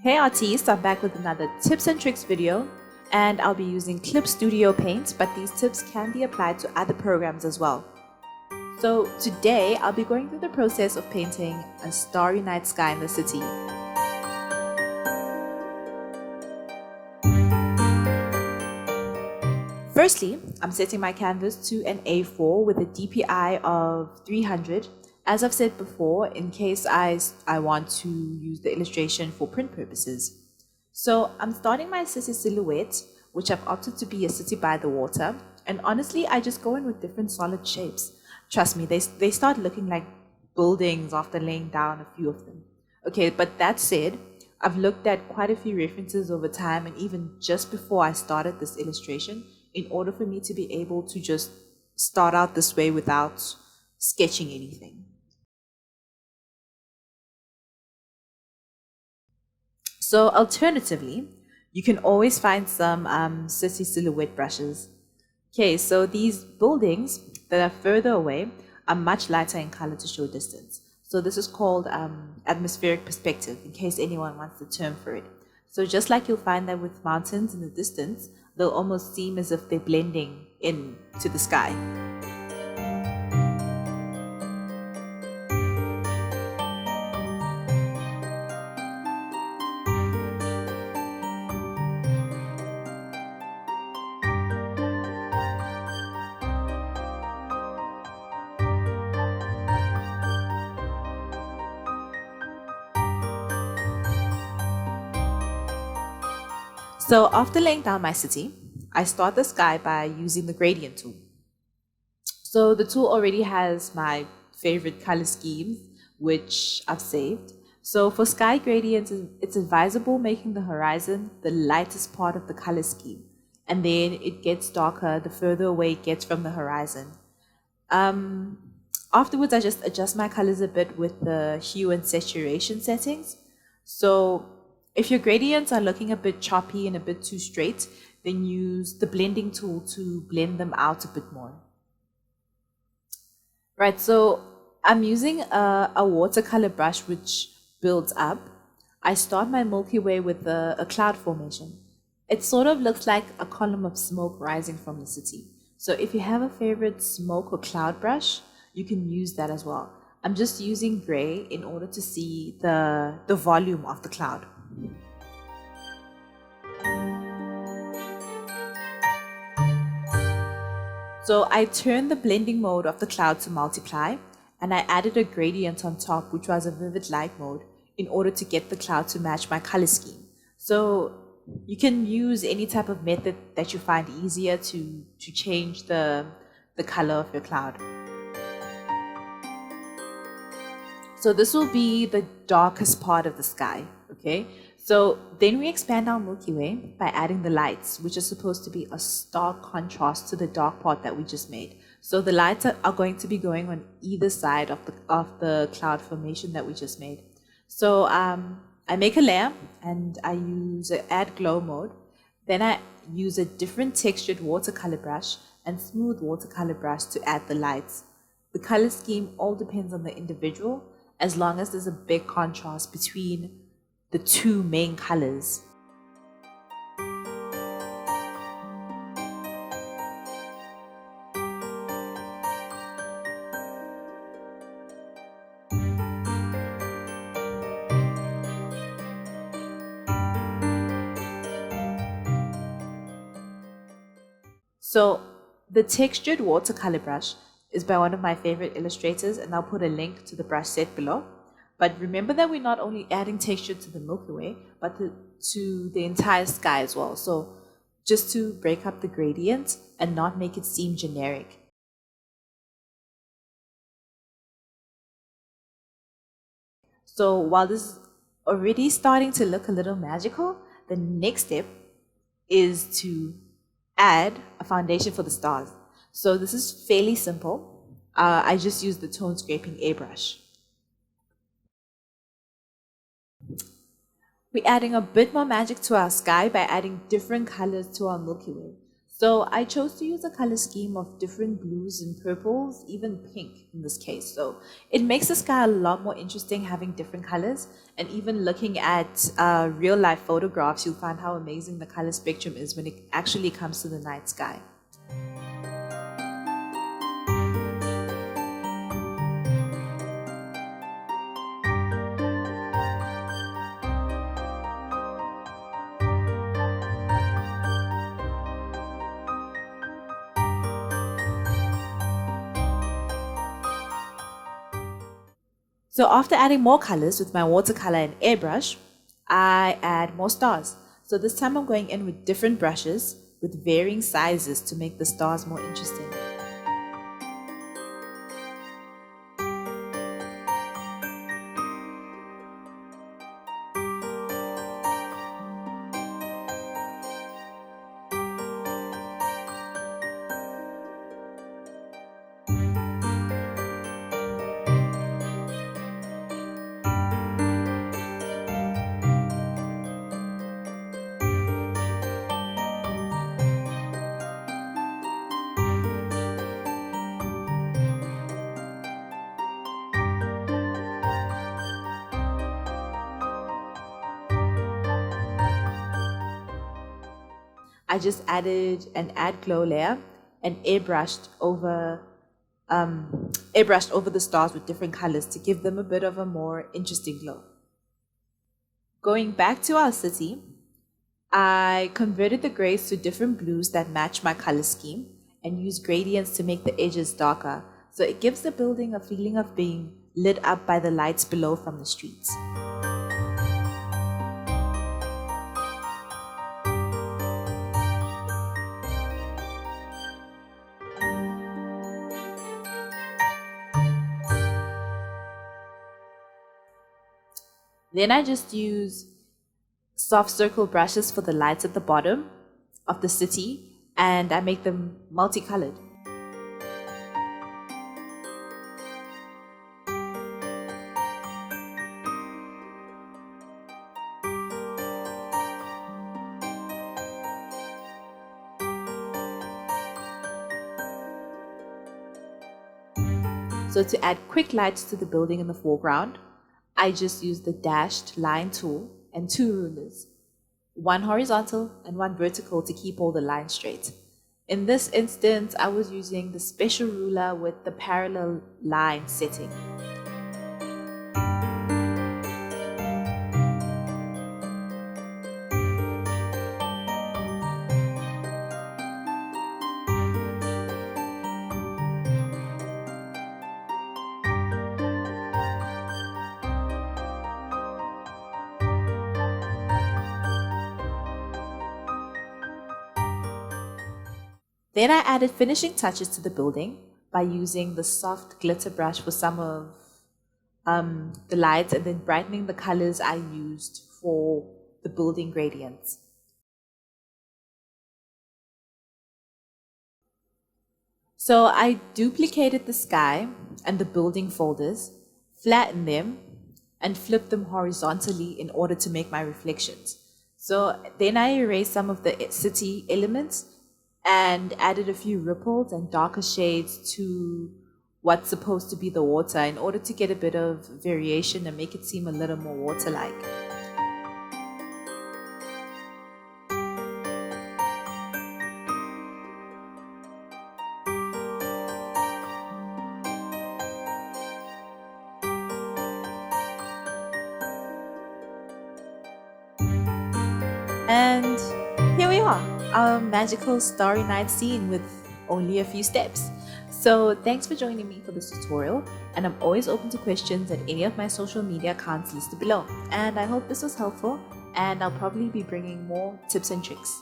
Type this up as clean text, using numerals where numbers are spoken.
Hey artists, I'm back with another tips and tricks video, and I'll be using Clip Studio Paint, but these tips can be applied to other programs as well. So today I'll be going through the process of painting a starry night sky in the city. Firstly, I'm setting my canvas to an A4 with a DPI of 300. As I've said before, in case I want to use the illustration for print purposes. So I'm starting my city silhouette, which I've opted to be a city by the water. And honestly, I just go in with different solid shapes. Trust me, they start looking like buildings after laying down a few of them. Okay, but that said, I've looked at quite a few references over time and even just before I started this illustration in order for me to be able to just start out this way without sketching anything. So alternatively, you can always find some city silhouette brushes. Okay, so these buildings that are further away are much lighter in color to show distance. So this is called atmospheric perspective, in case anyone wants the term for it. So just like you'll find that with mountains in the distance, they'll almost seem as if they're blending in to the sky. So after laying down my city, I start the sky by using the gradient tool. So the tool already has my favorite color schemes, which I've saved. So for sky gradients, it's advisable making the horizon the lightest part of the color scheme. And then it gets darker the further away it gets from the horizon. Afterwards, I just adjust my colors a bit with the hue and saturation settings. So if your gradients are looking a bit choppy and a bit too straight, then use the blending tool to blend them out a bit more. Right, so I'm using a watercolor brush which builds up. I start my Milky Way with a cloud formation. It sort of looks like a column of smoke rising from the city. So if you have a favorite smoke or cloud brush, you can use that as well. I'm just using gray in order to see the volume of the cloud. So I turned the blending mode of the cloud to multiply, and I added a gradient on top, which was a vivid light mode, in order to get the cloud to match my color scheme. So you can use any type of method that you find easier to change the color of your cloud. So this will be the darkest part of the sky, okay? So then we expand our Milky Way by adding the lights, which are supposed to be a stark contrast to the dark part that we just made. So the lights are going to be going on either side of the cloud formation that we just made. So I make a layer and I use an add glow mode. Then I use a different textured watercolor brush and smooth watercolor brush to add the lights. The color scheme all depends on the individual, as long as there's a big contrast between the two main colors. So the textured watercolor brush is by one of my favorite illustrators, and I'll put a link to the brush set below. But remember that we're not only adding texture to the Milky Way, but to the entire sky as well. So just to break up the gradient and not make it seem generic. So while this is already starting to look a little magical, the next step is to add a foundation for the stars. So this is fairly simple. I just use the tone scraping airbrush. We're adding a bit more magic to our sky by adding different colors to our Milky Way. So I chose to use a color scheme of different blues and purples, even pink in this case. So it makes the sky a lot more interesting having different colors. And even looking at real life photographs, you'll find how amazing the color spectrum is when it actually comes to the night sky. So after adding more colors with my watercolor and airbrush, I add more stars. So this time I'm going in with different brushes with varying sizes to make the stars more interesting. I just added an add glow layer and airbrushed over the stars with different colors to give them a bit of a more interesting glow. Going back to our city, I converted the grays to different blues that match my color scheme and used gradients to make the edges darker, so it gives the building a feeling of being lit up by the lights below from the streets. Then I just use soft circle brushes for the lights at the bottom of the city, and I make them multicolored. So to add quick lights to the building in the foreground, I just use the dashed line tool and two rulers, one horizontal and one vertical to keep all the lines straight. In this instance, I was using the special ruler with the parallel line setting. Then I added finishing touches to the building by using the soft glitter brush for some of the lights and then brightening the colors I used for the building gradients. So I duplicated the sky and the building folders, flattened them, and flipped them horizontally in order to make my reflections. So then I erased some of the city elements and added a few ripples and darker shades to what's supposed to be the water in order to get a bit of variation and make it seem a little more water-like. And here we are, our magical starry night scene with only a few steps. So thanks for joining me for this tutorial, and I'm always open to questions at any of my social media accounts listed below. And I hope this was helpful, and I'll probably be bringing more tips and tricks.